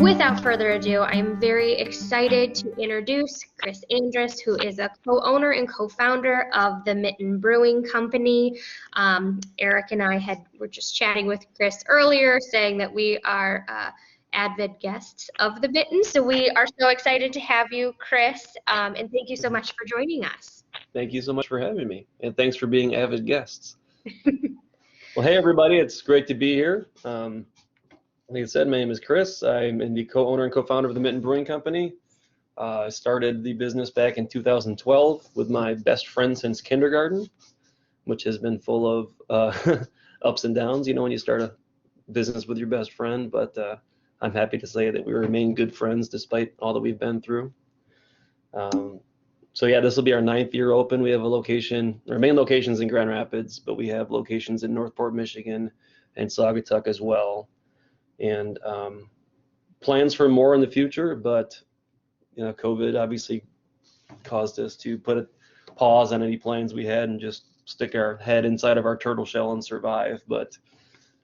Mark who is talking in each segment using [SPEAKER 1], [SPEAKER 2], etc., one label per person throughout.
[SPEAKER 1] Without further ado, I am very excited to introduce Chris Andrus, who is a co-owner and co-founder of the Mitten Brewing Company. Eric and I were just chatting with Chris earlier, saying that we are avid guests of the Mitten, so we are so excited to have you, Chris, and thank you so much for joining us.
[SPEAKER 2] Thank you so much for having me, and thanks for being avid guests. Well, hey everybody, it's great to be here. Like I said, my name is Chris. I'm the co-owner and co-founder of the Mitten Brewing Company. I started the business back in 2012 with my best friend since kindergarten, which has been full of ups and downs, you know, when you start a business with your best friend, but I'm happy to say that we remain good friends despite all that we've been through. So yeah, this will be our 9th year open. We have a location, our main location's in Grand Rapids, but we have locations in Northport, Michigan and Saugatuck as well. And plans for more in the future, but you know, COVID obviously caused us to put a pause on any plans we had and just stick our head inside of our turtle shell and survive. But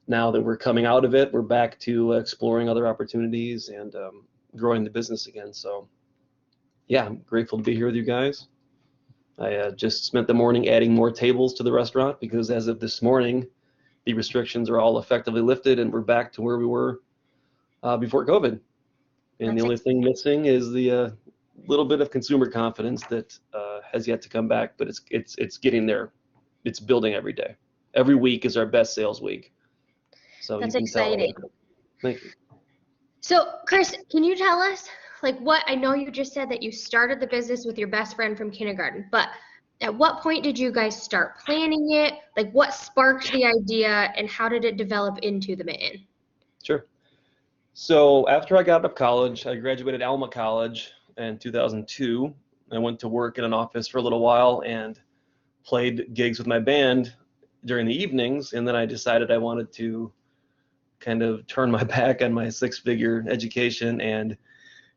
[SPEAKER 2] now that we're coming out of it, we're back to exploring other opportunities and growing the business again. So yeah, I'm grateful to be here with you guys. I just spent the morning adding more tables to the restaurant because as of this morning, the restrictions are all effectively lifted and we're back to where we were before COVID. And the only thing missing is the little bit of consumer confidence that has yet to come back, but it's getting there. It's building every day. Every week is our best sales week. So
[SPEAKER 1] that's exciting.
[SPEAKER 2] Thank you.
[SPEAKER 1] So Chris, can you tell us, like, what, I know you just said that you started the business with your best friend from kindergarten, but at what point did you guys start planning it? Like, what sparked the idea and how did it develop into the Mitten?
[SPEAKER 2] Sure. So after I got out of college, I graduated Alma College in 2002. I went to work in an office for a little while and played gigs with my band during the evenings. And then I decided I wanted to kind of turn my back on my 6-figure education and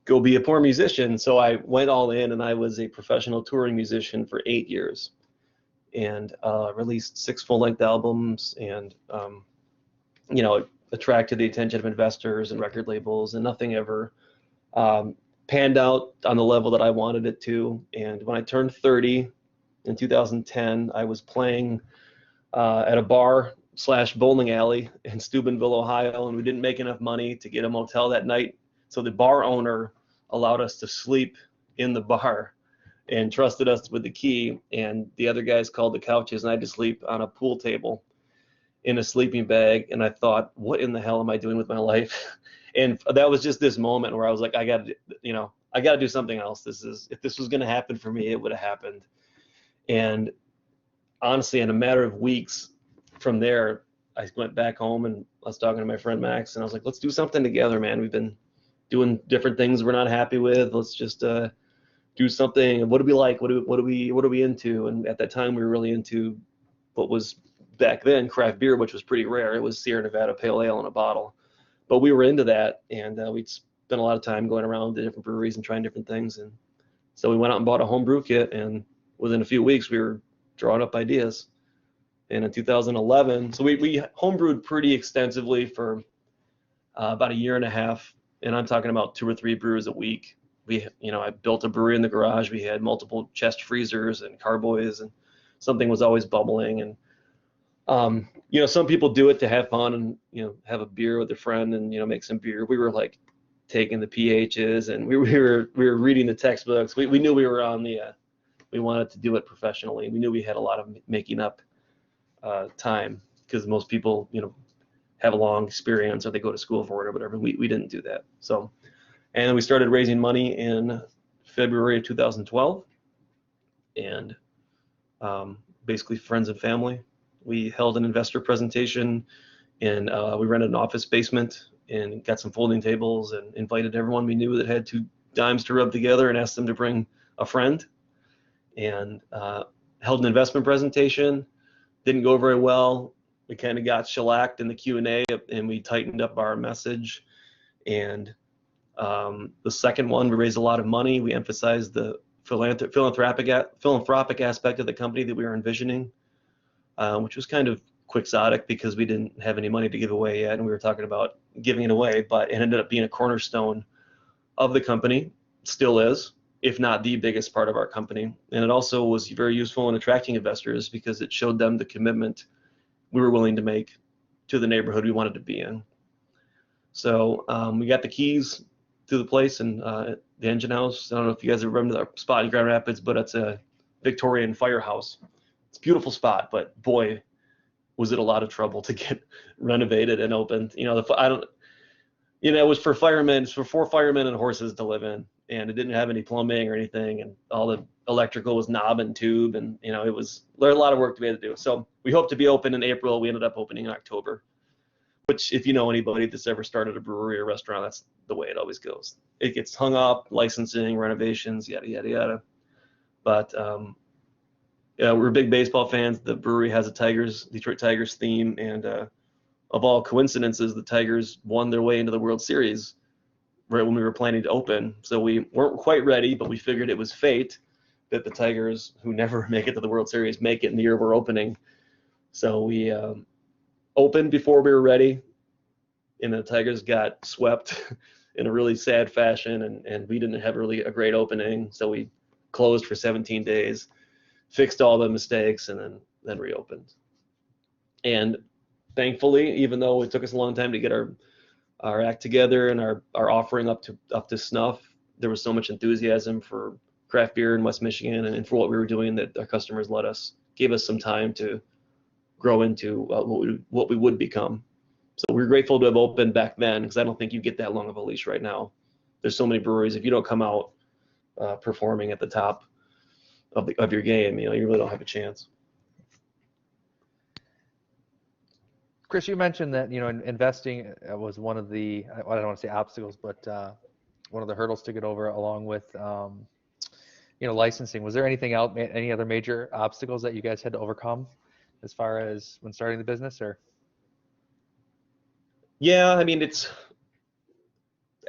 [SPEAKER 2] go be a poor musician. So I went all in and I was a professional touring musician for 8 years and released 6 full-length albums and, you know, attracted the attention of investors and record labels, and nothing ever panned out on the level that I wanted it to. And when I turned 30 in 2010, I was playing at a bar/bowling alley in Steubenville, Ohio, and we didn't make enough money to get a motel that night. So the bar owner allowed us to sleep in the bar and trusted us with the key. And the other guys called the couches and I had to sleep on a pool table in a sleeping bag. And I thought, what in the hell am I doing with my life? And that was just this moment where I was like, I got to do something else. If this was going to happen for me, it would have happened. And honestly, in a matter of weeks from there, I went back home and I was talking to my friend Max and I was like, let's do something together, man. We've been doing different things we're not happy with. Let's just do something. What do we like? What are we into? And at that time, we were really into what was back then craft beer, which was pretty rare. It was Sierra Nevada Pale Ale in a bottle, but we were into that, and we'd spent a lot of time going around to different breweries and trying different things. And so we went out and bought a home brew kit, and within a few weeks, we were drawing up ideas. And in 2011, so we homebrewed pretty extensively for about a year and a half. And I'm talking about 2 or 3 brews a week. I built a brewery in the garage. We had multiple chest freezers and carboys, and something was always bubbling. And some people do it to have fun and have a beer with a friend and make some beer. We were like taking the pHs and we were reading the textbooks. We knew we were on we wanted to do it professionally. We knew we had a lot of making up time because most people have a long experience or they go to school for it or whatever. We didn't do that. So, and we started raising money in February of 2012, and basically friends and family. We held an investor presentation, and we rented an office basement and got some folding tables and invited everyone we knew that had 2 dimes to rub together and asked them to bring a friend, and held an investment presentation. Didn't go very well. We kind of got shellacked in the Q&A, and we tightened up our message. And the second one, we raised a lot of money. We emphasized the philanthropic aspect of the company that we were envisioning, which was kind of quixotic because we didn't have any money to give away yet, and we were talking about giving it away, but it ended up being a cornerstone of the company, still is, if not the biggest part of our company. And it also was very useful in attracting investors because it showed them the commitment we were willing to make to the neighborhood we wanted to be in. So we got the keys to the place and the engine house. I don't know if you guys have remember the spot in Grand Rapids, but it's a Victorian firehouse. It's a beautiful spot, but boy, was it a lot of trouble to get renovated and opened. You know, it was for firemen, for 4 firemen and horses to live in, and it didn't have any plumbing or anything, and all the electrical was knob and tube, and there was a lot of work to be able to do. So we hope to be open in April. We ended up opening in October, which, if you know anybody that's ever started a brewery or restaurant, that's the way it always goes. It gets hung up, licensing, renovations, yada, yada, yada. But yeah, we're big baseball fans. The brewery has a Detroit Tigers theme, and of all coincidences, the Tigers won their way into the World Series right when we were planning to open. So we weren't quite ready, but we figured it was fate that the Tigers, who never make it to the World Series, make it in the year we're opening. So we opened before we were ready, and the Tigers got swept in a really sad fashion, and we didn't have really a great opening. So we closed for 17 days, fixed all the mistakes, and then reopened. And thankfully, even though it took us a long time to get our act together and our offering up to snuff, there was so much enthusiasm for craft beer in West Michigan and for what we were doing that our customers gave us some time to grow into what we would become. So we're grateful to have opened back then, because I don't think you get that long of a leash right now. There's so many breweries. If you don't come out performing at the top of your game, you really don't have a chance.
[SPEAKER 3] Chris, you mentioned that investing was one of the, I don't want to say obstacles, but one of the hurdles to get over, along with licensing. Was there anything else, any other major obstacles that you guys had to overcome as far as when starting the business? Or
[SPEAKER 2] yeah, I mean, it's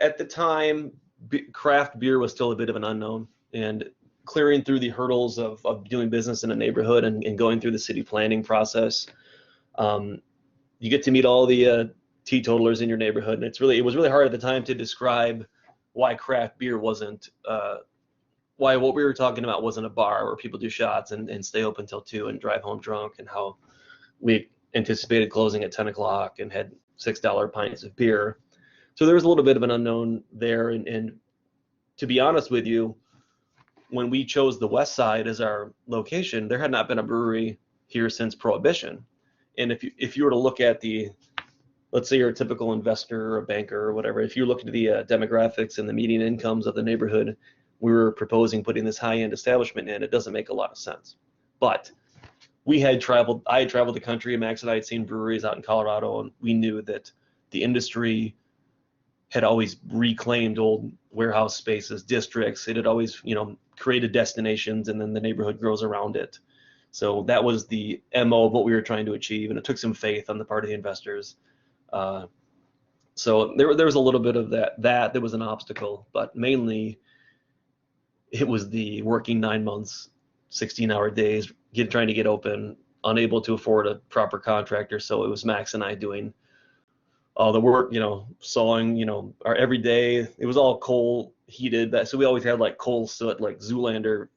[SPEAKER 2] at the time, craft beer was still a bit of an unknown, and clearing through the hurdles of doing business in a neighborhood and going through the city planning process. You get to meet all the teetotalers in your neighborhood, and it was really hard at the time to describe why craft beer wasn't, why what we were talking about wasn't a bar where people do shots and stay open till 2 and drive home drunk, and how we anticipated closing at 10 o'clock and had $6 pints of beer. So there was a little bit of an unknown there, and to be honest with you, when we chose the West Side as our location, there had not been a brewery here since Prohibition. And if you were to look at let's say you're a typical investor or a banker or whatever, if you look at the demographics and the median incomes of the neighborhood, we were proposing putting this high-end establishment in. It doesn't make a lot of sense. But I had traveled the country, and Max and I had seen breweries out in Colorado, and we knew that the industry had always reclaimed old warehouse spaces, districts. It had always, created destinations, and then the neighborhood grows around it. So that was the MO of what we were trying to achieve, and it took some faith on the part of the investors. So there was a little bit of that was an obstacle, but mainly it was the working 9 months, 16-hour days, trying to get open, unable to afford a proper contractor. So it was Max and I doing all the work, sawing, our every day. It was all coal heated. So we always had like coal soot, like Zoolander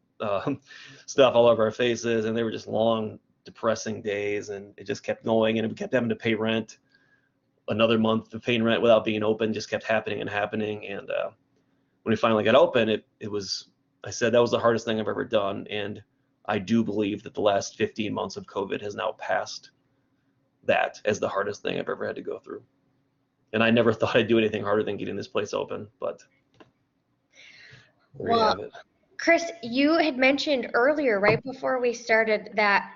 [SPEAKER 2] stuff all over our faces, and they were just long, depressing days, and it just kept going, and we kept having to pay rent. Another month of paying rent without being open just kept happening and happening. And when we finally got open, I said that was the hardest thing I've ever done, and I do believe that the last 15 months of COVID has now passed that as the hardest thing I've ever had to go through. And I never thought I'd do anything harder than getting this place open, but there you have it.
[SPEAKER 1] Chris, you had mentioned earlier, right before we started, that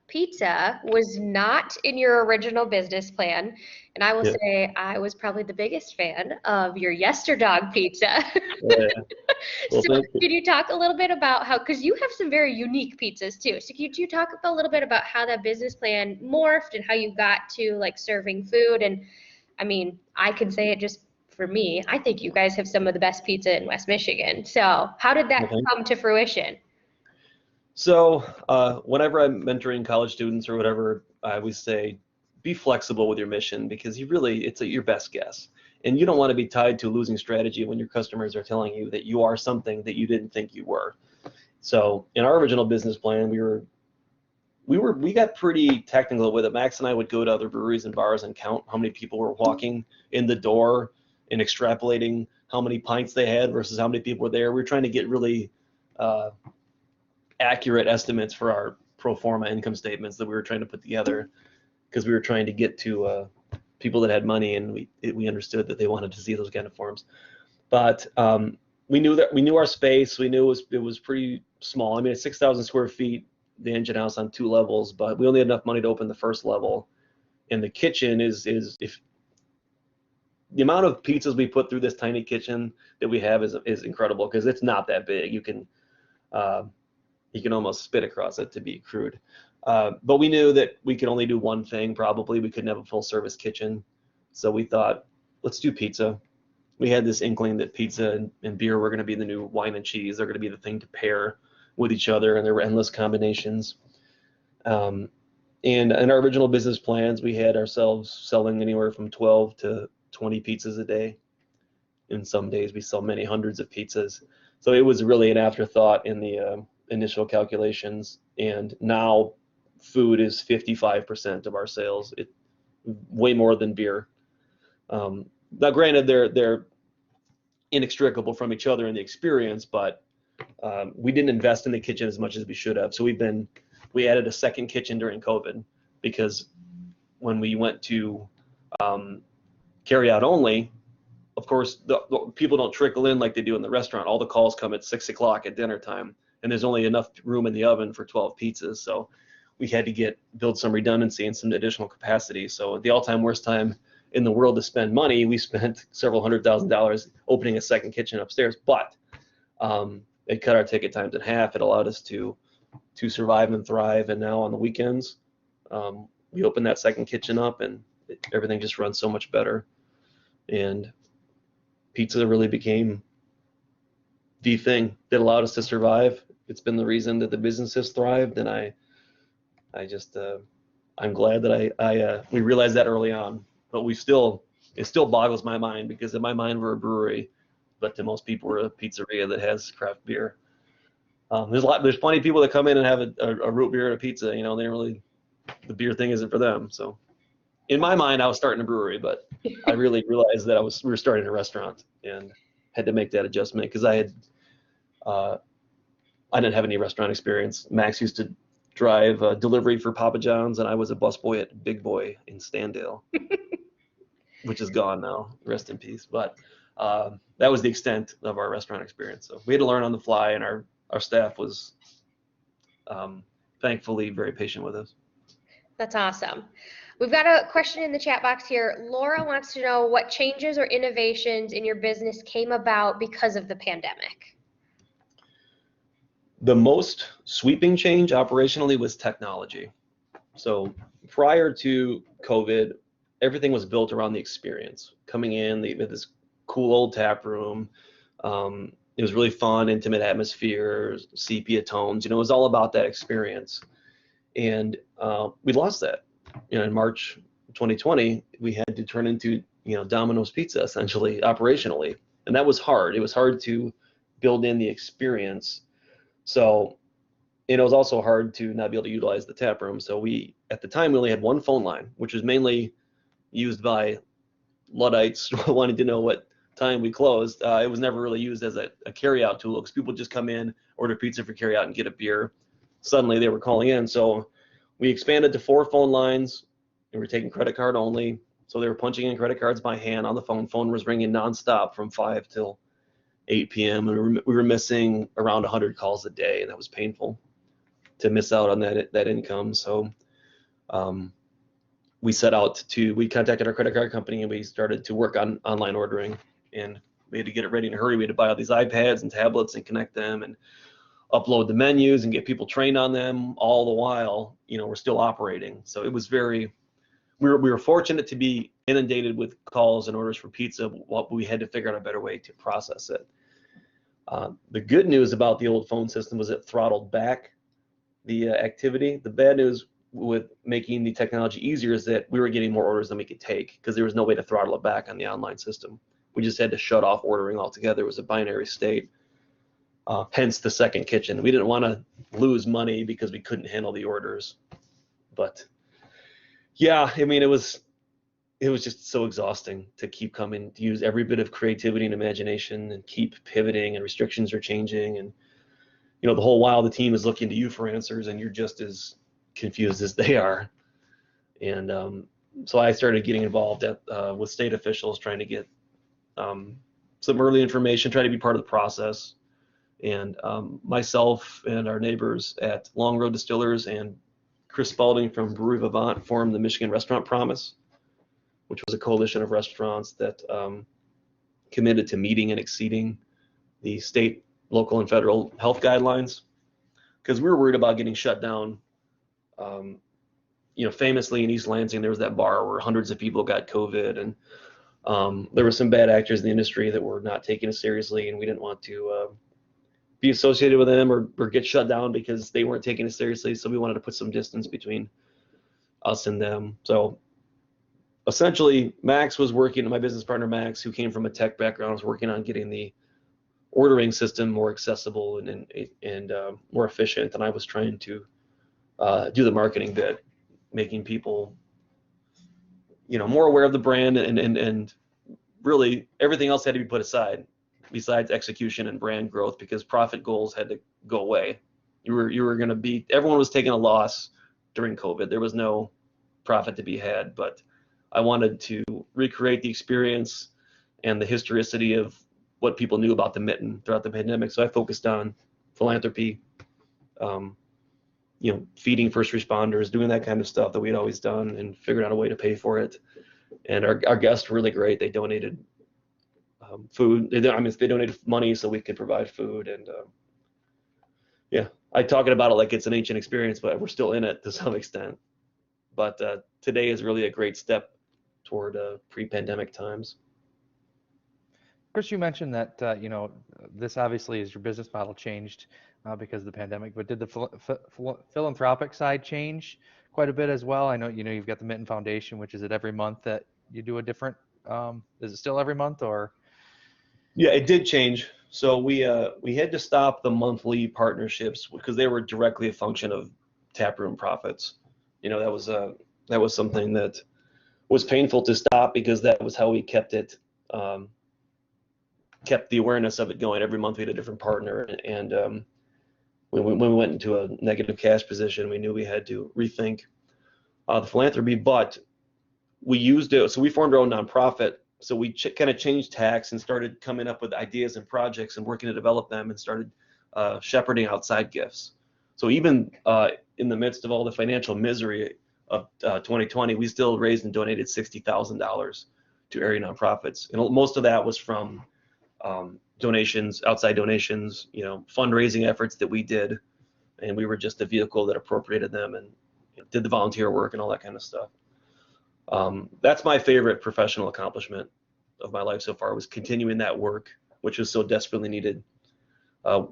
[SPEAKER 1] pizza was not in your original business plan. And I will say I was probably the biggest fan of your Yesterdog pizza.
[SPEAKER 2] Yeah. Well,
[SPEAKER 1] So could you talk a little bit about how, because you have some very unique pizzas too. So could you talk a little bit about how that business plan morphed and how you got to like serving food? And I mean, I can say it just for me, I think you guys have some of the best pizza in West Michigan. So how did that come to fruition?
[SPEAKER 2] So whenever I'm mentoring college students or whatever, I always say, be flexible with your mission, because it's your best guess. And you don't want to be tied to a losing strategy when your customers are telling you that you are something that you didn't think you were. So in our original business plan, we got pretty technical with it. Max and I would go to other breweries and bars and count how many people were walking in the door and extrapolating how many pints they had versus how many people were there. We were trying to get really accurate estimates for our pro forma income statements that we were trying to put together, because we were trying to get to people that had money, and we understood that they wanted to see those kind of forms. But we knew our space. We knew it was pretty small. I mean, it's 6,000 square feet, the engine house on 2 levels, but we only had enough money to open the first level. And the kitchen is if the amount of pizzas we put through this tiny kitchen that we have is incredible, because it's not that big. You can almost spit across it, to be crude. But we knew that we could only do one thing. Probably we couldn't have a full service kitchen, so we thought, let's do pizza. We had this inkling that pizza and beer were going to be the new wine and cheese. They're going to be the thing to pair with each other, and there were endless combinations. And in our original business plans, we had ourselves selling anywhere from 12 to 20 pizzas a day. In some days, we sell many hundreds of pizzas. So it was really an afterthought in the initial calculations. And now food is 55% of our sales. Way more than beer. Now, granted, they're inextricable from each other in the experience, but we didn't invest in the kitchen as much as we should have. So we added a second kitchen during COVID, because when we went to carry out only, of course, the people don't trickle in like they do in the restaurant. All the calls come at 6 o'clock at dinner time, and there's only enough room in the oven for 12 pizzas. So we had to build some redundancy and some additional capacity. So at the all-time worst time in the world to spend money, we spent several $100,000 opening a second kitchen upstairs. But it cut our ticket times in half. It allowed us to survive and thrive. And now on the weekends, we open that second kitchen up, and everything just runs so much better. And pizza really became the thing that allowed us to survive. It's been the reason that the business has thrived, and I'm glad that we realized that early on. But it still boggles my mind, because in my mind we're a brewery, but to most people we're a pizzeria that has craft beer. There's plenty of people that come in and have a root beer and a pizza. The beer thing isn't for them. So in my mind, I was starting a brewery, but I really realized that we were starting a restaurant, and had to make that adjustment, because I didn't have any restaurant experience. Max used to drive delivery for Papa John's, and I was a busboy at Big Boy in Standale, which is gone now. Rest in peace. But that was the extent of our restaurant experience. So we had to learn on the fly, and our staff was thankfully very patient with us.
[SPEAKER 1] That's awesome. We've got a question in the chat box here. Laura wants to know what changes or innovations in your business came about because of the pandemic.
[SPEAKER 2] The most sweeping change operationally was technology. So prior to COVID, everything was built around the experience. Coming in, they had this cool old tap room. It was really fun, intimate atmosphere, sepia tones. It was all about that experience. And we lost that. In March 2020, we had to turn into Domino's Pizza, essentially, operationally. And that was hard. It was hard to build in the experience. So it was also hard to not be able to utilize the tap room. So at the time, we only had one phone line, which was mainly used by Luddites wanting to know what time we closed. It was never really used as a carry-out tool, because people just come in, order pizza for carry-out, and get a beer. Suddenly they were calling in. So we expanded to 4 phone lines, and we're taking credit card only. So they were punching in credit cards by hand on the phone. Phone was ringing nonstop from 5 till 8 p.m. And we were missing around 100 calls a day, and that was painful to miss out on that income. So we contacted our credit card company, and we started to work on online ordering, and we had to get it ready in a hurry. We had to buy all these iPads and tablets and connect them and upload the menus and get people trained on them, all the while we're still operating. So it was we were fortunate to be inundated with calls and orders for pizza, while we had to figure out a better way to process it. The good news about the old phone system was it throttled back the activity. The bad news with making the technology easier is that we were getting more orders than we could take because there was no way to throttle it back on the online system. We just had to shut off ordering altogether. It was a binary state. Hence the second kitchen. We didn't want to lose money because we couldn't handle the orders. But yeah, I mean, it was just so exhausting to keep coming, to use every bit of creativity and imagination and keep pivoting, and restrictions are changing. And, the whole while the team is looking to you for answers and you're just as confused as they are. And so I started getting involved with state officials, trying to get some early information, try to be part of the process. And myself and our neighbors at Long Road Distillers and Chris Spalding from Brewery Vivant formed the Michigan Restaurant Promise, which was a coalition of restaurants that committed to meeting and exceeding the state, local, and federal health guidelines, because we were worried about getting shut down. Famously in East Lansing, there was that bar where hundreds of people got COVID, and there were some bad actors in the industry that were not taking it seriously, and we didn't want to be associated with them or get shut down because they weren't taking it seriously. So we wanted to put some distance between us and them. So essentially, Max was working, my business partner Max, who came from a tech background, was working on getting the ordering system more accessible and more efficient. And I was trying to do the marketing bit, making people, more aware of the brand, and really everything else had to be put aside besides execution and brand growth, because profit goals had to go away. You were going to be, everyone was taking a loss during COVID. There was no profit to be had, but I wanted to recreate the experience and the historicity of what people knew about the Mitten throughout the pandemic. So I focused on philanthropy, feeding first responders, doing that kind of stuff that we'd always done, and figured out a way to pay for it. And our guests were really great. They donated food. They donated money so we could provide food. And I talking about it like it's an ancient experience, but we're still in it to some extent. But today is really a great step toward pre-pandemic times.
[SPEAKER 3] Chris, you mentioned that this obviously is your business model changed because of the pandemic, but did the philanthropic side change quite a bit as well? I know you've got the Mitten Foundation, which is it every month that you do a different. Is it still every month or?
[SPEAKER 2] Yeah, it did change. So we had to stop the monthly partnerships because they were directly a function of taproom profits. That was something that was painful to stop, because that was how we kept it. Kept the awareness of it going. Every month we had a different partner, and when we went into a negative cash position, we knew we had to rethink the philanthropy. But we used it, so we formed our own nonprofit. So we kind of changed tacks and started coming up with ideas and projects and working to develop them, and started shepherding outside gifts. So even in the midst of all the financial misery of 2020, we still raised and donated $60,000 to area nonprofits, and most of that was from donations, outside donations, fundraising efforts that we did, and we were just a vehicle that appropriated them and did the volunteer work and all that kind of stuff. That's my favorite professional accomplishment of my life so far, was continuing that work, which was so desperately needed.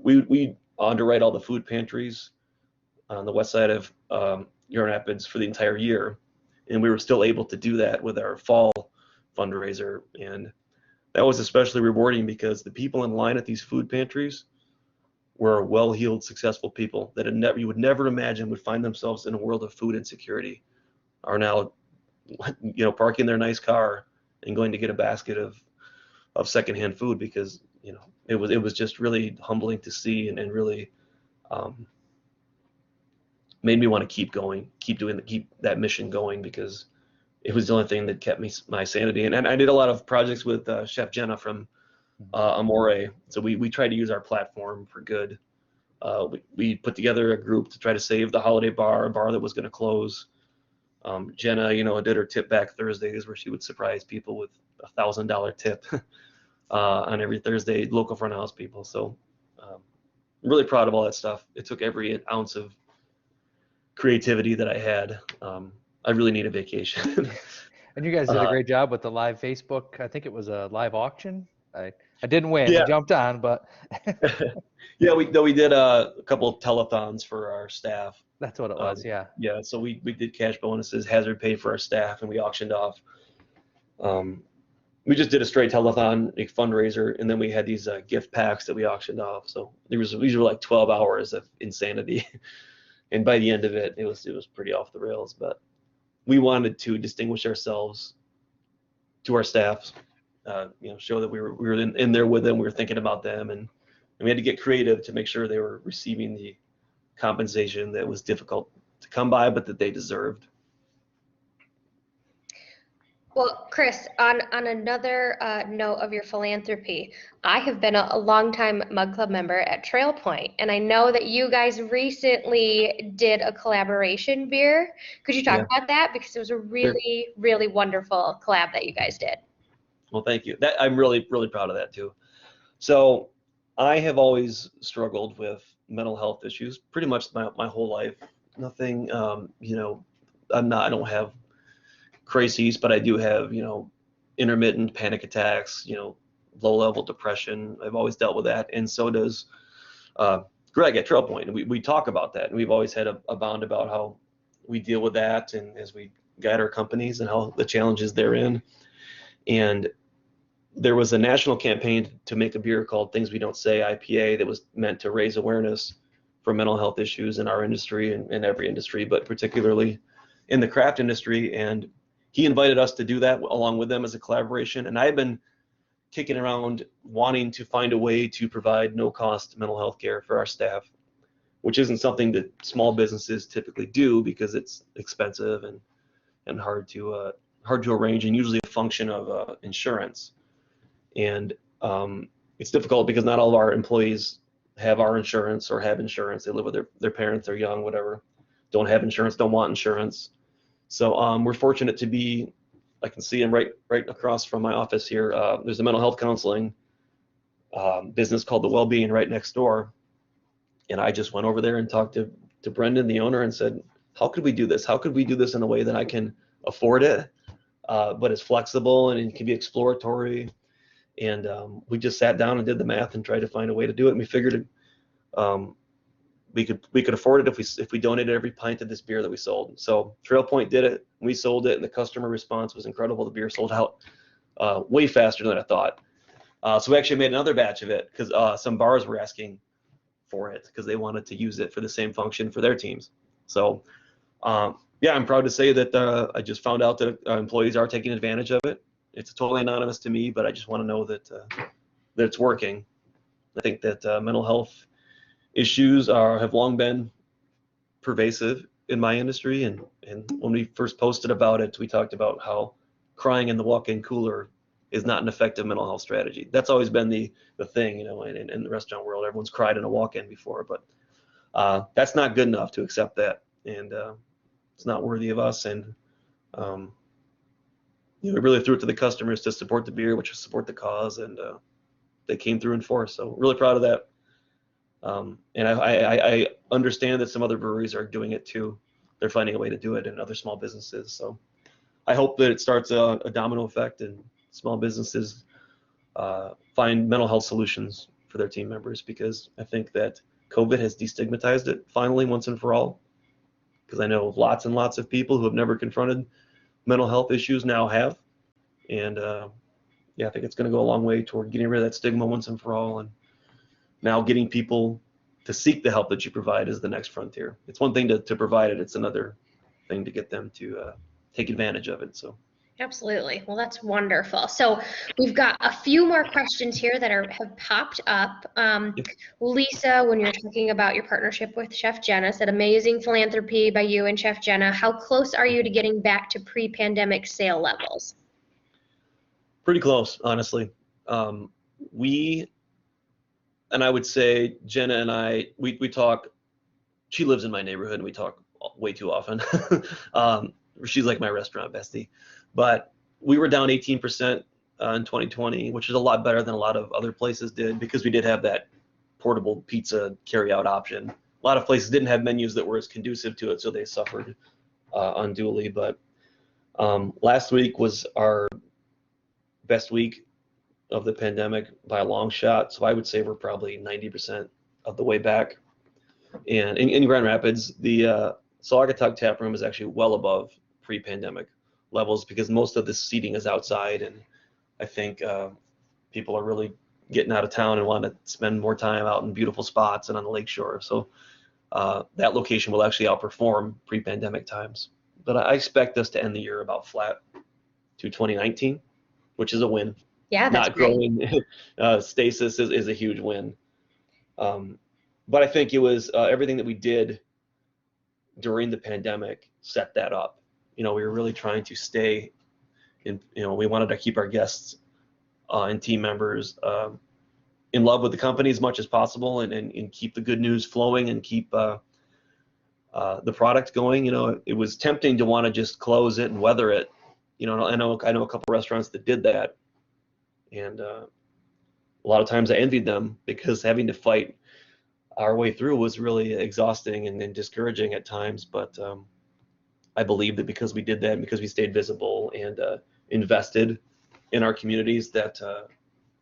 [SPEAKER 2] We underwrite all the food pantries on the west side of Grand Rapids for the entire year, and we were still able to do that with our fall fundraiser. And that was especially rewarding because the people in line at these food pantries were well-heeled, successful people that you would never imagine would find themselves in a world of food insecurity, are now, parking their nice car and going to get a basket of secondhand food, because it was just really humbling to see, and really made me want to keep going, keep that mission going, because it was the only thing that kept my sanity. And I did a lot of projects with Chef Jenna from Amore. So we tried to use our platform for good. We put together a group to try to save the Holiday Bar, a bar that was going to close. Jenna, did her tip back Thursdays, where she would surprise people with $1,000 tip on every Thursday, local front of house people. So I'm really proud of all that stuff. It took every ounce of creativity that I had. I really need a vacation.
[SPEAKER 3] And you guys did a great job with the live Facebook. I think it was a live auction I didn't win.
[SPEAKER 2] Yeah.
[SPEAKER 3] We jumped on, but
[SPEAKER 2] Yeah, we did a couple of telethons for our staff.
[SPEAKER 3] that's what it was. Yeah.
[SPEAKER 2] Yeah, so we did cash bonuses, hazard pay for our staff, and we auctioned off. We just did a straight telethon, a fundraiser, and then we had these gift packs that we auctioned off. So these were like 12 hours of insanity, and by the end of it, it was pretty off the rails. But we wanted to distinguish ourselves to our staff, show that we were in there with them, we were thinking about them, and we had to get creative to make sure they were receiving the compensation that was difficult to come by, but that they deserved.
[SPEAKER 1] Well, Chris, on another note of your philanthropy, I have been a longtime Mug Club member at Trail Point, and I know that you guys recently did a collaboration beer. Could you talk about that? Because it was a really, really wonderful collab that you guys did.
[SPEAKER 2] Well, thank you. I'm really, really proud of that too. So I have always struggled with mental health issues pretty much my whole life. Nothing, I don't have crises, but I do have, intermittent panic attacks, low level depression. I've always dealt with that. And so does Greg at Trail Point. And we talk about that. And we've always had a bond about how we deal with that and as we guide our companies and how the challenges they're in. And there was a national campaign to make a beer called Things We Don't Say, IPA, that was meant to raise awareness for mental health issues in our industry and in every industry, but particularly in the craft industry. And he invited us to do that along with them as a collaboration. And I've been kicking around wanting to find a way to provide no-cost mental health care for our staff, which isn't something that small businesses typically do because it's expensive and hard to arrange, and usually a function of insurance. And it's difficult because not all of our employees have our insurance or have insurance. They live with their parents, they're young, whatever, don't have insurance, don't want insurance. So we're fortunate to be, I can see him right across from my office here. There's a mental health counseling business called The Wellbeing right next door. And I just went over there and talked to Brendan, the owner, and said, how could we do this? How could we do this in a way that I can afford it, but it's flexible and it can be exploratory? And we just sat down and did the math and tried to find a way to do it. And we figured we could afford it if we donated every pint of this beer that we sold. So Trail Point did it, we sold it, and the customer response was incredible. The beer sold out way faster than I thought. So we actually made another batch of it because some bars were asking for it because they wanted to use it for the same function for their teams. So I'm proud to say that I just found out that employees are taking advantage of it. It's totally anonymous to me, but I just want to know that it's working. I think that mental health issues have long been pervasive in my industry, and when we first posted about it, we talked about how crying in the walk-in cooler is not an effective mental health strategy. That's always been the thing, in the restaurant world. Everyone's cried in a walk-in before, but that's not good enough to accept that, and it's not worthy of us. And we really threw it to the customers to support the beer, which is support the cause, and they came through in force. So really proud of that. And I understand that some other breweries are doing it too. They're finding a way to do it in other small businesses. So I hope that it starts a domino effect and small businesses find mental health solutions for their team members, because I think that COVID has destigmatized it finally once and for all. Because I know lots and lots of people who have never confronted mental health issues now have. And I think it's going to go a long way toward getting rid of that stigma once and for all. And now getting people to seek the help that you provide is the next frontier. It's one thing to provide it. It's another thing to get them to take advantage of it. So.
[SPEAKER 1] Absolutely. Well, that's wonderful. So we've got a few more questions here that have popped up. Lisa, when you're talking about your partnership with Chef Jenna, said amazing philanthropy by you and Chef Jenna. How close are you to getting back to pre-pandemic sale levels?
[SPEAKER 2] Pretty close, honestly. And I would say Jenna and I, we talk. She lives in my neighborhood and we talk way too often. She's like my restaurant bestie. But we were down 18% in 2020, which is a lot better than a lot of other places did, because we did have that portable pizza carry-out option. A lot of places didn't have menus that were as conducive to it, so they suffered unduly. But last week was our best week of the pandemic by a long shot. So I would say we're probably 90% of the way back. And in Grand Rapids, the Saugatuck Tap Room is actually well above pre-pandemic levels because most of the seating is outside, and I think people are really getting out of town and want to spend more time out in beautiful spots and on the lakeshore. So that location will actually outperform pre-pandemic times. But I expect us to end the year about flat to 2019, which is a win.
[SPEAKER 1] Yeah, that's
[SPEAKER 2] Not
[SPEAKER 1] great.
[SPEAKER 2] growing stasis is a huge win. But I think it was everything that we did during the pandemic set that up. We were really trying to stay in, we wanted to keep our guests and team members in love with the company as much as possible and keep the good news flowing and keep the product going. It was tempting to want to just close it and weather it. I know a couple restaurants that did that, and a lot of times I envied them because having to fight our way through was really exhausting and discouraging at times. But I believe that because we did that, and because we stayed visible and invested in our communities, that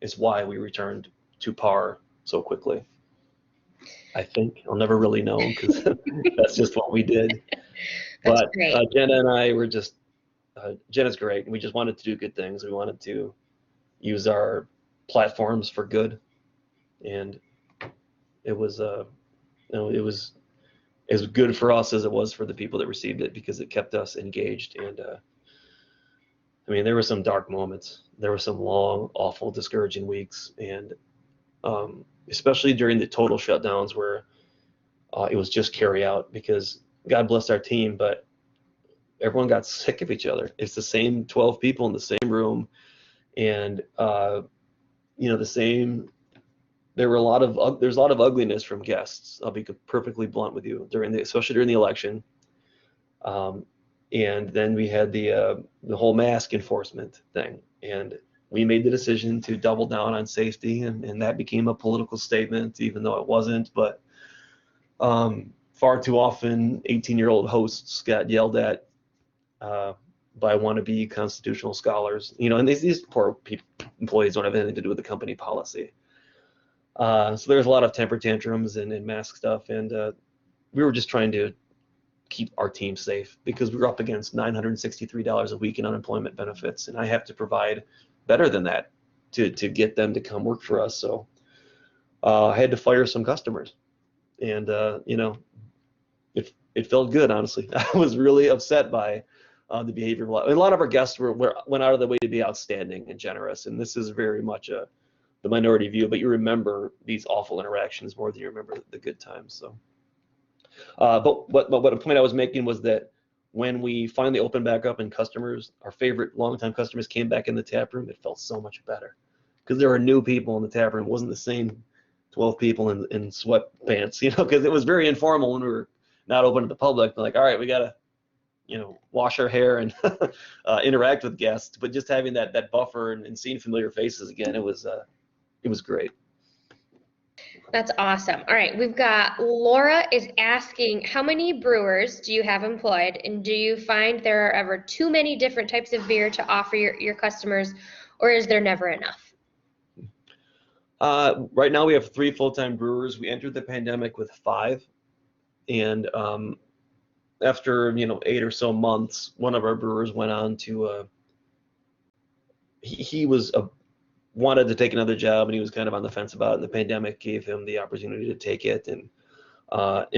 [SPEAKER 2] is why we returned to par so quickly. I think I'll never really know because that's just what we did.
[SPEAKER 1] That's
[SPEAKER 2] But
[SPEAKER 1] great.
[SPEAKER 2] Jenna and I were just, Jenna's great. We just wanted to do good things. We wanted to use our platforms for good, and it was it was as good for us as it was for the people that received it because it kept us engaged. And I mean, there were some dark moments. There were some long, awful, discouraging weeks, and especially during the total shutdowns where it was just carry out because God bless our team, but everyone got sick of each other. It's the same 12 people in the same room, and the same. There's a lot of ugliness from guests. I'll be perfectly blunt with you especially during the election. And then we had the whole mask enforcement thing, and we made the decision to double down on safety, and that became a political statement, even though it wasn't. But far too often, 18-year-old hosts got yelled at by wannabe constitutional scholars, and these poor employees don't have anything to do with the company policy. So there's a lot of temper tantrums and mask stuff, and we were just trying to keep our team safe because we were up against $963 a week in unemployment benefits, and I have to provide better than that to get them to come work for us. So I had to fire some customers, and it felt good, honestly. I was really upset by the behavior. A lot of our guests went out of the way to be outstanding and generous, and this is very much the minority view, but you remember these awful interactions more than you remember the good times. So, but what a point I was making was that when we finally opened back up and customers, our favorite longtime customers, came back in the tap room, it felt so much better because there were new people in the tap room. It wasn't the same 12 people in sweatpants, because it was very informal when we were not open to the public. Like, all right, we gotta, wash our hair and interact with guests. But just having that buffer and seeing familiar faces again, it was great.
[SPEAKER 1] That's awesome. All right, we've got Laura is asking, how many brewers do you have employed, and do you find there are ever too many different types of beer to offer your customers, or is there never enough?
[SPEAKER 2] Right now we have 3 full-time brewers. We entered the pandemic with 5, and after 8 or so months, one of our brewers went on to he wanted to take another job, and he was kind of on the fence about it, and the pandemic gave him the opportunity to take it, and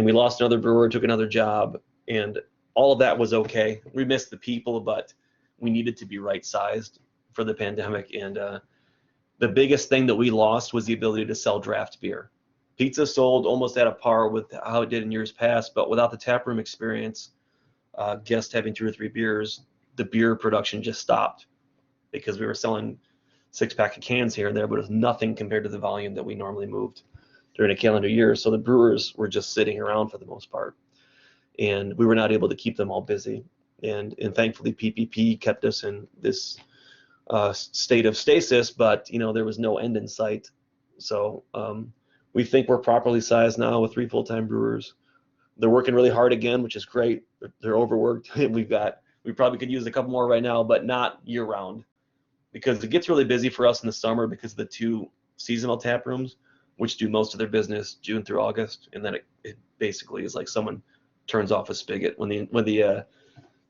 [SPEAKER 2] we lost another brewer, took another job, and all of that was okay. We missed the people, but we needed to be right-sized for the pandemic, and the biggest thing that we lost was the ability to sell draft beer. Pizza sold almost at a par with how it did in years past, but without the taproom experience, guests having 2 or 3 beers, the beer production just stopped because we were selling 6-pack of cans here and there, but it was nothing compared to the volume that we normally moved during a calendar year. So the brewers were just sitting around for the most part, and we were not able to keep them all busy. And thankfully, PPP kept us in this state of stasis, but there was no end in sight. So we think we're properly sized now with 3 full-time brewers. They're working really hard again, which is great. They're overworked. We probably could use a couple more right now, but not year-round, because it gets really busy for us in the summer because of the two seasonal tap rooms, which do most of their business June through August, and then it basically is like someone turns off a spigot when the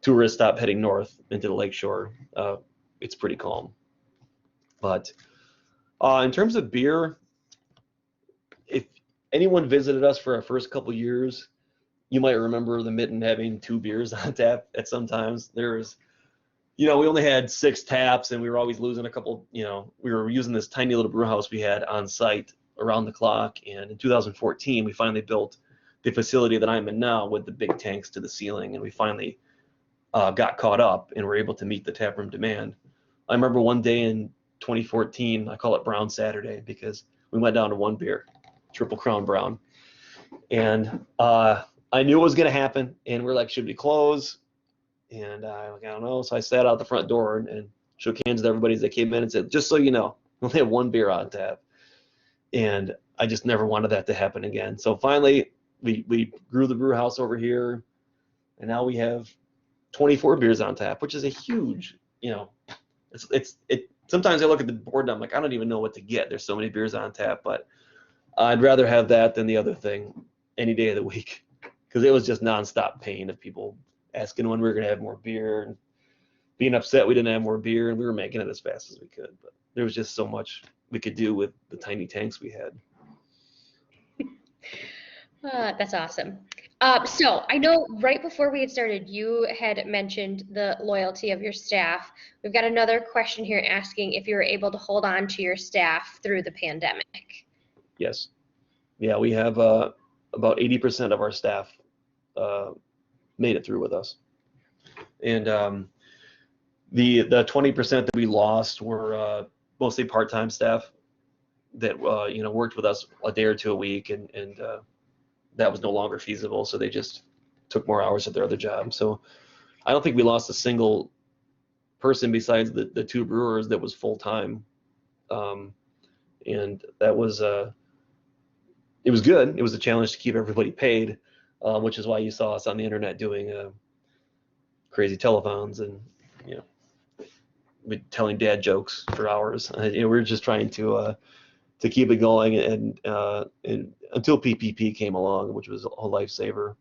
[SPEAKER 2] tourists stop heading north into the lakeshore. It's pretty calm. But in terms of beer, if anyone visited us for our first couple years, you might remember the Mitten having 2 beers on tap at some times. There's, we only had 6 taps, and we were always losing a couple. We were using this tiny little brew house we had on site around the clock. And in 2014, we finally built the facility that I'm in now with the big tanks to the ceiling, and we finally got caught up and were able to meet the taproom demand. I remember one day in 2014, I call it Brown Saturday because we went down to 1 beer, Triple Crown Brown. And I knew it was going to happen, and we're like, should we close? And I don't know. So I sat out the front door and shook hands with everybody as they came in and said, just so you know, we only have 1 beer on tap. And I just never wanted that to happen again. So finally, we grew the brew house over here, and now we have 24 beers on tap, which is a huge, sometimes I look at the board and I'm like, I don't even know what to get. There's so many beers on tap, but I'd rather have that than the other thing any day of the week, because it was just nonstop pain of people asking when we were going to have more beer and being upset we didn't have more beer, and we were making it as fast as we could. But there was just so much we could do with the tiny tanks we had.
[SPEAKER 1] That's awesome. So I know right before we had started, you had mentioned the loyalty of your staff. We've got another question here asking if you were able to hold on to your staff through the pandemic.
[SPEAKER 2] Yes. Yeah, we have about 80% of our staff made it through with us. And the 20% that we lost were mostly part-time staff that worked with us a day or two a week, and that was no longer feasible, so they just took more hours at their other job. So I don't think we lost a single person besides the 2 brewers that was full-time. And that was it was good. It was a challenge to keep everybody paid, which is why you saw us on the internet doing crazy telephones and telling dad jokes for hours. We were just trying to keep it going, and until PPP came along, which was a lifesaver.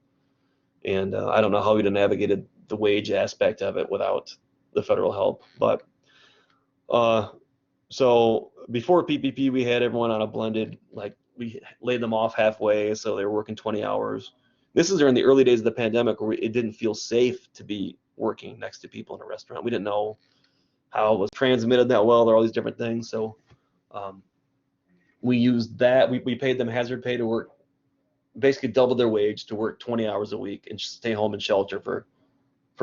[SPEAKER 2] And I don't know how we'd have navigated the wage aspect of it without the federal help. But so before PPP, we had everyone on a blended, like we laid them off halfway, so they were working 20 hours. This is during the early days of the pandemic where it didn't feel safe to be working next to people in a restaurant. We didn't know how it was transmitted that well. There are all these different things. So we used that. We paid them hazard pay to work, basically double their wage to work 20 hours a week and stay home and shelter for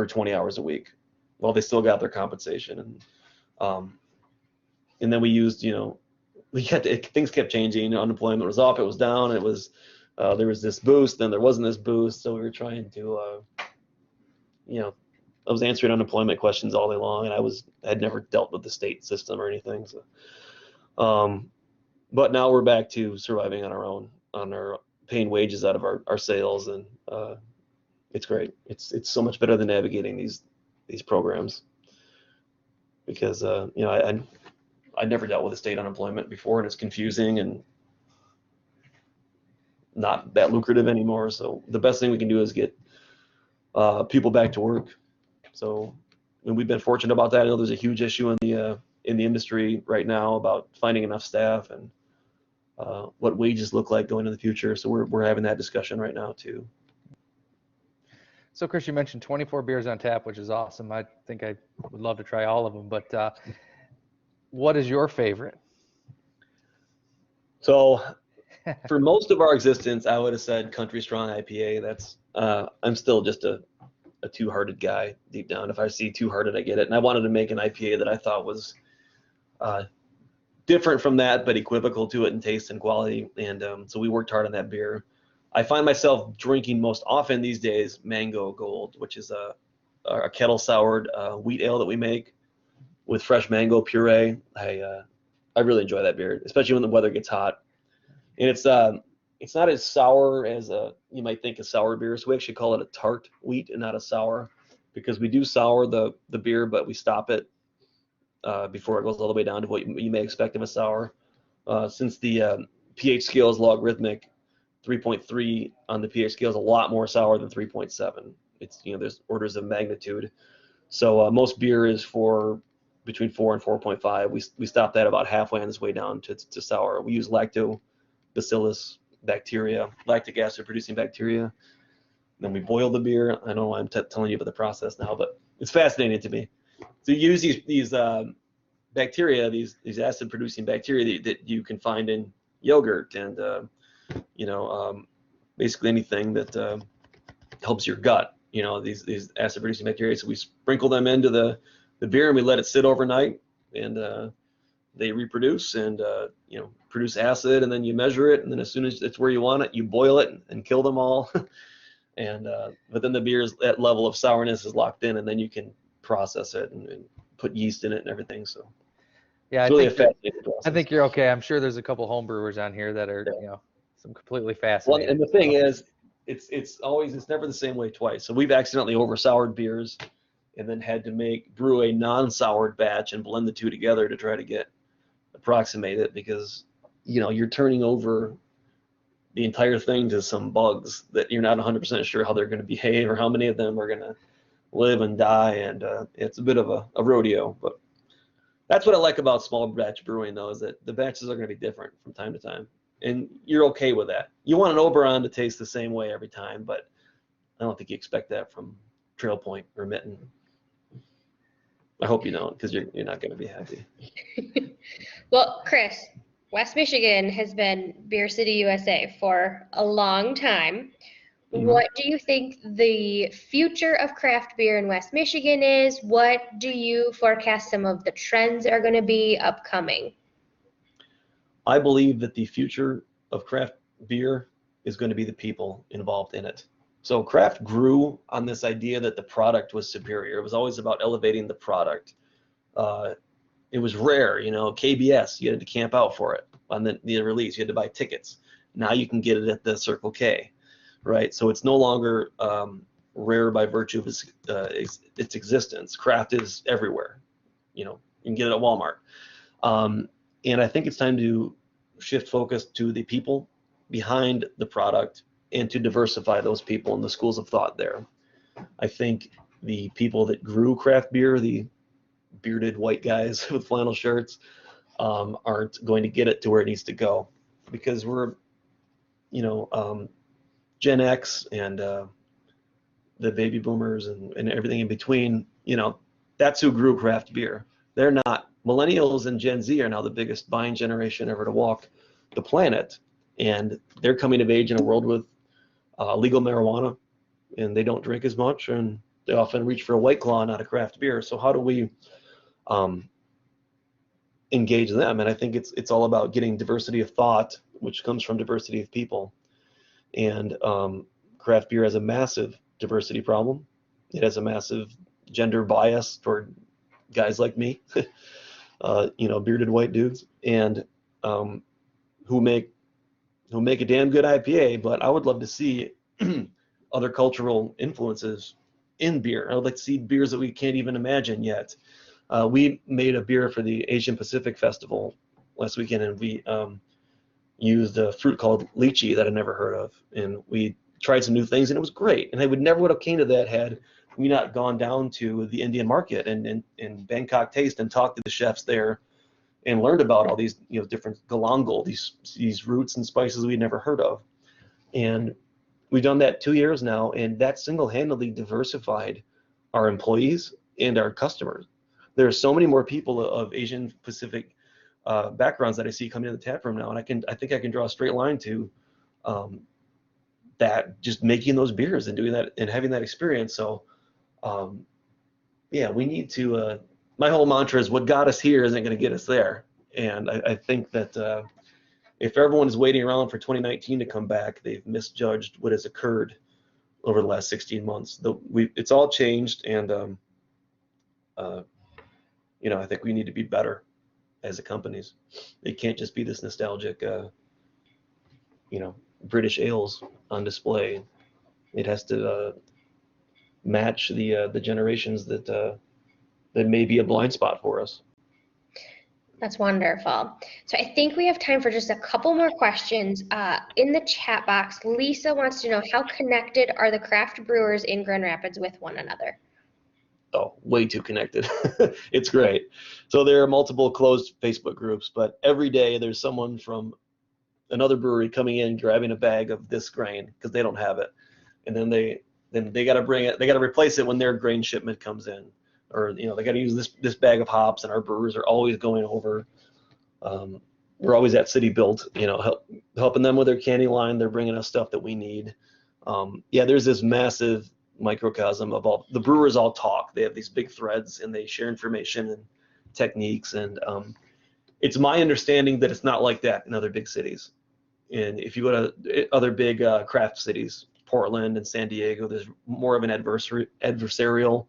[SPEAKER 2] 20 hours a week while they still got their compensation. And then we used, things kept changing. Unemployment was up, it was down, it was there was this boost, then there wasn't this boost. So we were trying to I was answering unemployment questions all day long, and I had never dealt with the state system or anything. So but now we're back to surviving on our own, on our paying wages out of our sales, and it's great. It's so much better than navigating these programs, because I never dealt with the state unemployment before, and it's confusing and not that lucrative anymore. So the best thing we can do is get people back to work. So, and we've been fortunate about that. I know there's a huge issue in the industry right now about finding enough staff and what wages look like going in the future. So we're having that discussion right now too.
[SPEAKER 3] So Chris, you mentioned 24 beers on tap, which is awesome. I think I would love to try all of them, but what is your favorite?
[SPEAKER 2] So for most of our existence, I would have said Country Strong IPA. That's I'm still just a Two-Hearted guy deep down. If I see Two-Hearted, I get it. And I wanted to make an IPA that I thought was different from that, but equivocal to it in taste and quality. And so we worked hard on that beer. I find myself drinking most often these days Mango Gold, which is a kettle soured wheat ale that we make with fresh mango puree. I really enjoy that beer, especially when the weather gets hot. And it's not as sour as you might think a sour beer. So we actually call it a tart wheat and not a sour, because we do sour the beer, but we stop it before it goes all the way down to what you may expect of a sour. Since the pH scale is logarithmic, 3.3 on the pH scale is a lot more sour than 3.7. It's, there's orders of magnitude. So most beer is between 4 and 4.5. We stopped that about halfway on this way down to sour. We use lactobacillus bacteria, lactic acid producing bacteria. Then we boil the beer. I don't know why I'm telling you about the process now, but it's fascinating to me. So you use these bacteria, these acid producing bacteria that you can find in yogurt and basically anything that helps your gut. These acid producing bacteria. So we sprinkle them into the beer and we let it sit overnight, and they reproduce and produce acid, and then you measure it, and then as soon as it's where you want it, you boil it and kill them all. And but then the beer's that level of sourness is locked in, and then you can process it and put yeast in it and everything. So
[SPEAKER 3] Yeah,
[SPEAKER 2] it's really a fascinating process.
[SPEAKER 3] I think you're okay. I'm sure there's a couple home brewers on here that are, some completely fascinated.
[SPEAKER 2] Well, and the thing is, it's never the same way twice. So we've accidentally over-soured beers and then had to brew a non-soured batch and blend the two together to try to approximate it, because you're turning over the entire thing to some bugs that you're not 100% sure how they're going to behave or how many of them are going to live and die, and it's a bit of a rodeo. But that's what I like about small batch brewing, though, is that the batches are going to be different from time to time, and you're okay with that. You want an Oberon to taste the same way every time, but I don't think you expect that from Trail Point or Mitten. I hope you don't, because you're not going to be happy.
[SPEAKER 1] Well, Chris, West Michigan has been Beer City, USA for a long time. Mm-hmm. What do you think the future of craft beer in West Michigan is? What do you forecast some of the trends are going to be upcoming?
[SPEAKER 2] I believe that the future of craft beer is going to be the people involved in it. So craft grew on this idea that the product was superior. It was always about elevating the product. It was rare, KBS, you had to camp out for it on the release. You had to buy tickets. Now you can get it at the Circle K, right? So it's no longer rare by virtue of its existence. Craft is everywhere. You can get it at Walmart. And I think it's time to shift focus to the people behind the product and to diversify those people and the schools of thought there. I think the people that grew craft beer, the bearded white guys with flannel shirts, aren't going to get it to where it needs to go, because we're, Gen X and the baby boomers and everything in between, that's who grew craft beer. They're not. Millennials and Gen Z are now the biggest buying generation ever to walk the planet, and they're coming of age in a world with legal marijuana, and they don't drink as much, and they often reach for a White Claw, not a craft beer. So how do we engage them? And I think it's all about getting diversity of thought, which comes from diversity of people. And craft beer has a massive diversity problem. It has a massive gender bias toward guys like me, bearded white dudes, and who make a damn good IPA. But I would love to see other cultural influences in beer. I would like to see beers that we can't even imagine yet. We made a beer for the Asian Pacific Festival last weekend, and we used a fruit called lychee that I'd never heard of, and we tried some new things, and it was great. And I would have came to that had we not gone down to the Indian market and Bangkok Taste and talked to the chefs there and learned about all these different galangal, these roots and spices we'd never heard of. And we've done that 2 years now, and that single-handedly diversified our employees and our customers. There are so many more people of Asian Pacific backgrounds that I see coming to the tap room now, and I think I can draw a straight line to that, just making those beers and doing that and having that experience. So we need to. My whole mantra is, what got us here isn't going to get us there, and I think that if everyone is waiting around for 2019 to come back, they've misjudged what has occurred over the last 16 months. It's all changed, and I think we need to be better as a companies. It can't just be this nostalgic, British ales on display. It has to match the generations that may be a blind spot for us.
[SPEAKER 1] That's wonderful. So I think we have time for just a couple more questions. In the chat box, Lisa wants to know, how connected are the craft brewers in Grand Rapids with one another?
[SPEAKER 2] Oh, way too connected. It's great. So there are multiple closed Facebook groups, but every day there's someone from another brewery coming in, grabbing a bag of this grain because they don't have it. And then they got to bring it, they got to replace it when their grain shipment comes in. Or, they got to use this bag of hops, and our brewers are always going over. We're always at City Built, helping them with their candy line. They're bringing us stuff that we need. Yeah, there's this massive microcosm of all the brewers all talk. They have these big threads, and they share information and techniques. And it's my understanding that it's not like that in other big cities. And if you go to other big craft cities, Portland and San Diego, there's more of an adversarial,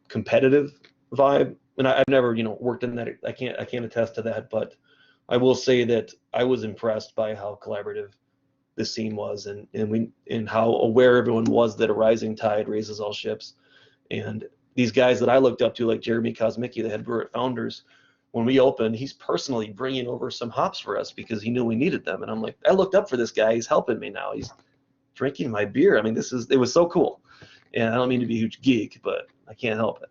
[SPEAKER 2] competitive vibe. And I've never, worked in that. I can't attest to that, but I will say that I was impressed by how collaborative this scene was, and how aware everyone was that a rising tide raises all ships. And these guys that I looked up to, like Jeremy Kosmicki, the head brewer at Founders, when we opened, he's personally bringing over some hops for us because he knew we needed them. And I'm like, I looked up for this guy. He's helping me now. He's drinking my beer. I mean, it was so cool. And I don't mean to be a huge geek, but I can't help it.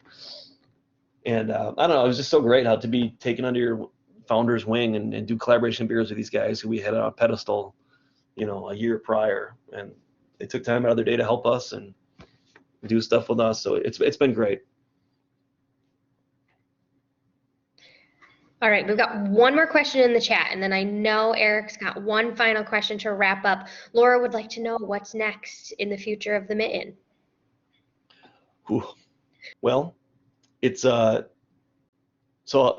[SPEAKER 2] And I don't know, it was just so great how to be taken under your Founder's wing and do collaboration beers with these guys who we had on a pedestal, a year prior. And they took time out of their day to help us and do stuff with us. So it's been great.
[SPEAKER 1] All right, we've got one more question in the chat, and then I know Eric's got one final question to wrap up. Laura would like to know what's next in the future of the Mitten.
[SPEAKER 2] Well, it's so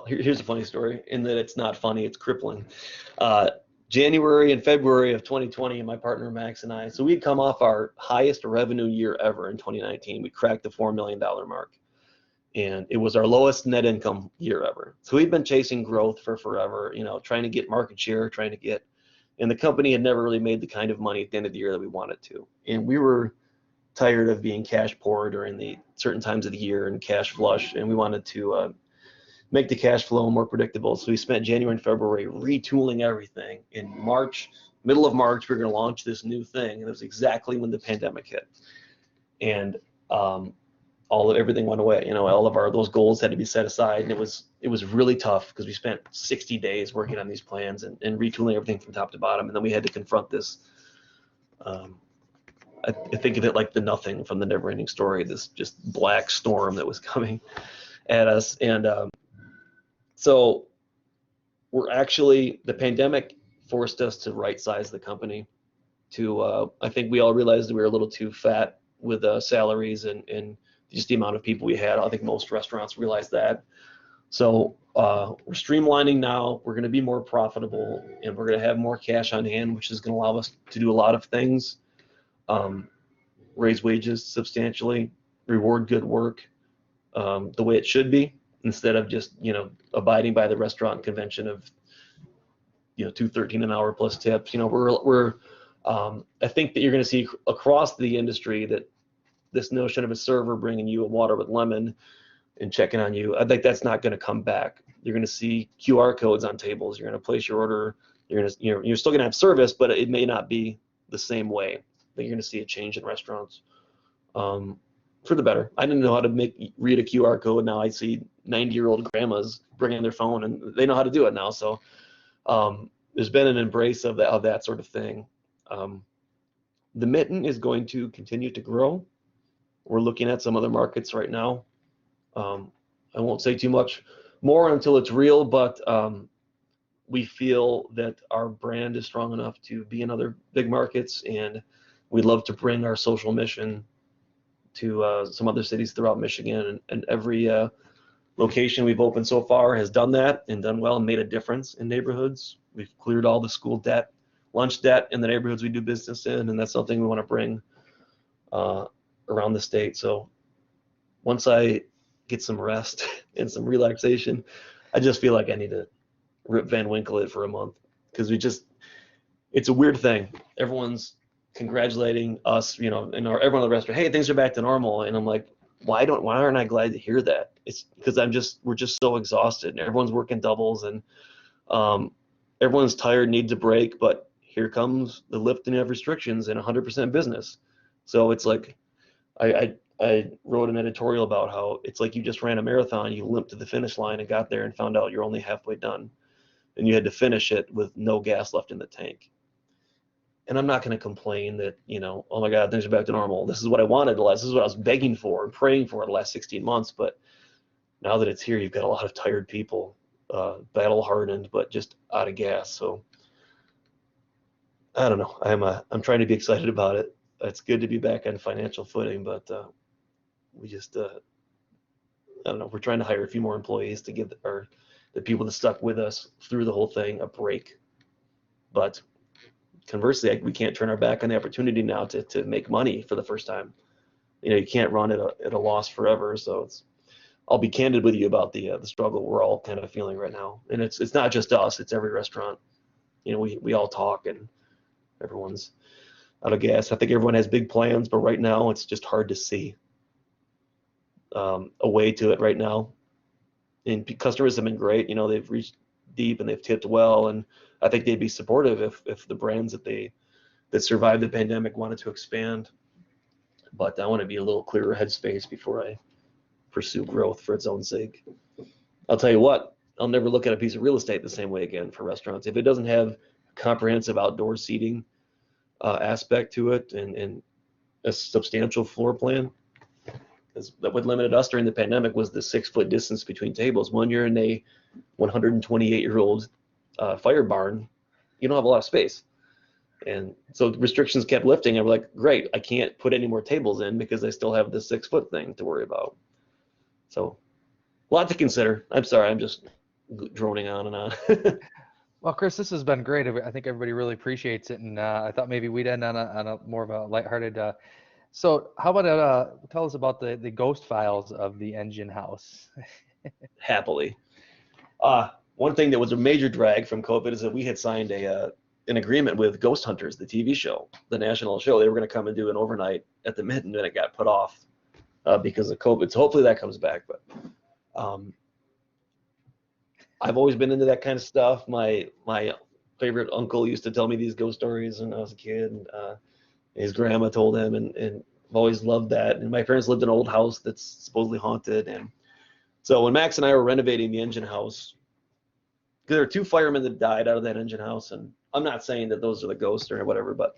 [SPEAKER 2] here's a funny story, in that it's not funny, it's crippling. January and February of 2020, my partner Max and I, so we'd come off our highest revenue year ever in 2019. We cracked the $4 million mark. And it was our lowest net income year ever. So we've been chasing growth for forever, trying to get market share, and the company had never really made the kind of money at the end of the year that we wanted to. And we were tired of being cash poor during the certain times of the year and cash flush, and we wanted to make the cash flow more predictable. So we spent January and February retooling everything. In March, middle of March, we were going to launch this new thing, and it was exactly when the pandemic hit. And everything went away. All of those goals had to be set aside, and it was really tough because we spent 60 days working on these plans and retooling everything from top to bottom, and then we had to confront this. I think of it like the nothing from the Never-Ending Story, this just black storm that was coming at us. And so the pandemic forced us to right-size the company. I think we all realized that we were a little too fat with salaries and just the amount of people we had. I think most restaurants realize that. So we're streamlining now. We're going to be more profitable, and we're going to have more cash on hand, which is going to allow us to do a lot of things. Raise wages substantially, reward good work the way it should be, instead of just abiding by the restaurant convention of $2.13 an hour plus tips. I think that you're going to see across the industry that this notion of a server bringing you a water with lemon and checking on you, I think that's not going to come back. You're going to see QR codes on tables. You're going to place your order. You're still going to have service, but it may not be the same way. That you're going to see a change in restaurants for the better. I didn't know how to read a QR code. Now I see 90-year-old grandmas bringing their phone, and they know how to do it now. So there's been an embrace of that sort of thing. The Mitten is going to continue to grow. We're looking at some other markets right now. I won't say too much more until it's real, but we feel that our brand is strong enough to be in other big markets, and we'd love to bring our social mission to some other cities throughout Michigan. And every location we've opened so far has done that and done well and made a difference in neighborhoods. We've cleared all the school debt, lunch debt in the neighborhoods we do business in, and that's something we want to bring around the state. So once I get some rest and some relaxation, I just feel like I need to Rip Van Winkle it for a month, because it's a weird thing. Everyone's congratulating us, and everyone at the restaurant, hey, things are back to normal. And I'm like, why aren't I glad to hear that? It's because we're just so exhausted, and everyone's working doubles, and everyone's tired, needs a break, but here comes the lifting of restrictions and 100% business. So it's like, I wrote an editorial about how it's like you just ran a marathon, you limped to the finish line and got there and found out you're only halfway done, and you had to finish it with no gas left in the tank. And I'm not going to complain that, oh my God, things are back to normal. This is what I wanted this is what I was begging for and praying for the last 16 months. But now that it's here, you've got a lot of tired people, battle hardened, but just out of gas. So I don't know. I'm trying to be excited about it. It's good to be back on financial footing, but we just, I don't know. We're trying to hire a few more employees to give the people that stuck with us through the whole thing a break. But conversely, we can't turn our back on the opportunity now to make money for the first time. You can't run at a loss forever. So I'll be candid with you about the struggle we're all kind of feeling right now, and it's not just us; it's every restaurant. We all talk, and everyone's out of gas. I think everyone has big plans, but right now it's just hard to see a way to it right now. And customers have been great. They've reached deep and they've tipped well, and I think they'd be supportive if the brands that survived the pandemic wanted to expand. But I want to be a little clearer headspace before I pursue growth for its own sake. I'll tell you what, I'll never look at a piece of real estate the same way again for restaurants. If it doesn't have a comprehensive outdoor seating aspect to it and a substantial floor plan, because what limited us during the pandemic was the 6-foot distance between tables. When you're in a 128-year-old fire barn, you don't have a lot of space. And so restrictions kept lifting, and we're like, great, I can't put any more tables in because I still have the 6-foot thing to worry about. So a lot to consider. I'm sorry, I'm just droning on and on.
[SPEAKER 3] Well, Chris, this has been great. I think everybody really appreciates it, and I thought maybe we'd end on a more of a lighthearted. So how about tell us about the ghost files of the Engine House?
[SPEAKER 2] Happily. One thing that was a major drag from COVID is that we had signed an agreement with Ghost Hunters, the TV show, the national show. They were going to come and do an overnight at the Mitten, and it got put off because of COVID. So hopefully that comes back. But I've always been into that kind of stuff. My favorite uncle used to tell me these ghost stories when I was a kid, and his grandma told him, and I've always loved that. And my parents lived in an old house that's supposedly haunted. And so when Max and I were renovating the Engine House, because there were 2 firemen that died out of that Engine House, and I'm not saying that those are the ghosts or whatever, but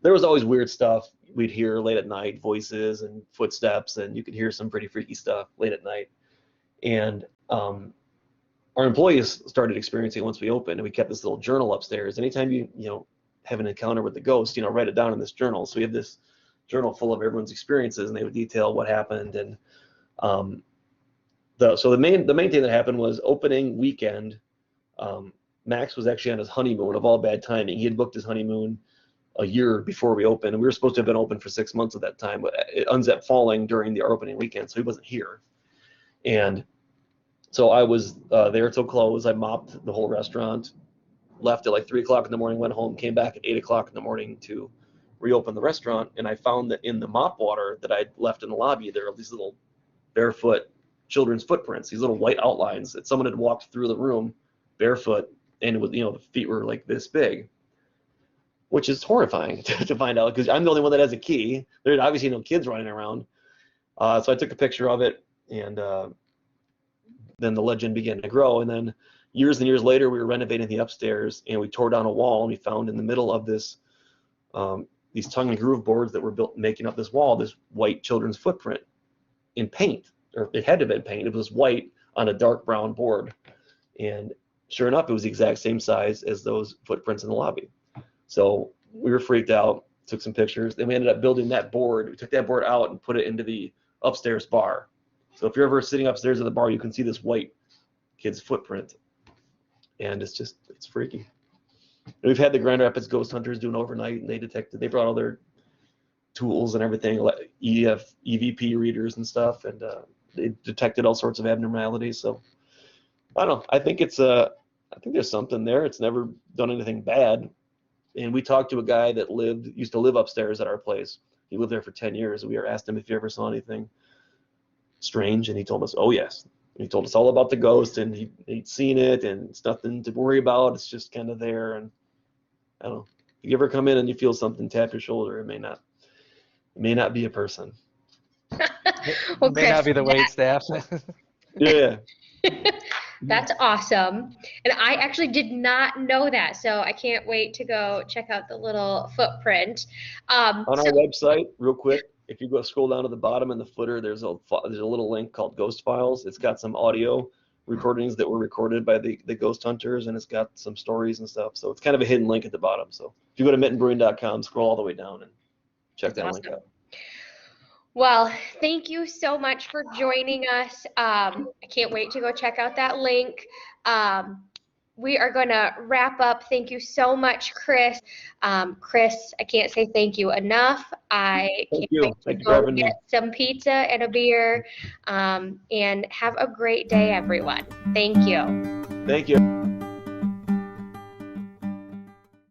[SPEAKER 2] there was always weird stuff we'd hear late at night, voices and footsteps, and you could hear some pretty freaky stuff late at night. And our employees started experiencing it once we opened, and we kept this little journal upstairs. Anytime you have an encounter with the ghost, write it down in this journal. So we have this journal full of everyone's experiences, and they would detail what happened. And the main thing that happened was opening weekend. Max was actually on his honeymoon, of all bad timing. He had booked his honeymoon a year before we opened, and we were supposed to have been open for 6 months at that time, but it ends up falling during the opening weekend, so he wasn't here. And so I was there till close. I mopped the whole restaurant, left at like 3 o'clock in the morning, went home, came back at 8 o'clock in the morning to reopen the restaurant, and I found that in the mop water that I'd left in the lobby, there are these little barefoot children's footprints, these little white outlines that someone had walked through the room barefoot, and with the feet were like this big, which is horrifying to find out, because I'm the only one that has a key. There's obviously no kids running around. So I took a picture of it, and then the legend began to grow. And then years and years later, we were renovating the upstairs, and we tore down a wall, and we found in the middle of this these tongue and groove boards that were built making up this wall, this white children's footprint in paint, or it had to have been paint. It was white on a dark brown board, and sure enough, it was the exact same size as those footprints in the lobby. So we were freaked out, took some pictures. Then we ended up building that board. We took that board out and put it into the upstairs bar. So if you're ever sitting upstairs at the bar, you can see this white kid's footprint. And it's freaky. And we've had the Grand Rapids Ghost Hunters do an overnight, and they brought all their tools and everything, like EVP readers and stuff, and they detected all sorts of abnormalities. So I don't know. I think there's something there. It's never done anything bad. And we talked to a guy that used to live upstairs at our place. He lived there for 10 years. We asked him if he ever saw anything. strange? And he told us, oh yes. And he told us all about the ghost, and he'd seen it, and it's nothing to worry about. It's just kind of there. And I don't know. If you ever come in and you feel something tap your shoulder, it may not be a person.
[SPEAKER 1] Well,
[SPEAKER 3] May not be the wait staff.
[SPEAKER 2] Yeah.
[SPEAKER 1] That's awesome. And I actually did not know that, so I can't wait to go check out the little footprint.
[SPEAKER 2] On our website, real quick, if you go scroll down to the bottom in the footer, there's a little link called Ghost Files. It's got some audio recordings that were recorded by the ghost hunters, and it's got some stories and stuff. So it's kind of a hidden link at the bottom. So if you go to mittenbrewing.com, scroll all the way down and check that link out.
[SPEAKER 1] Well, thank you so much for joining us. I can't wait to go check out that link. We are going to wrap up. Thank you so much, Chris. Chris, I can't say thank you enough. I can't wait to go get some pizza and a beer. And have a great day, everyone. Thank you.
[SPEAKER 2] Thank you.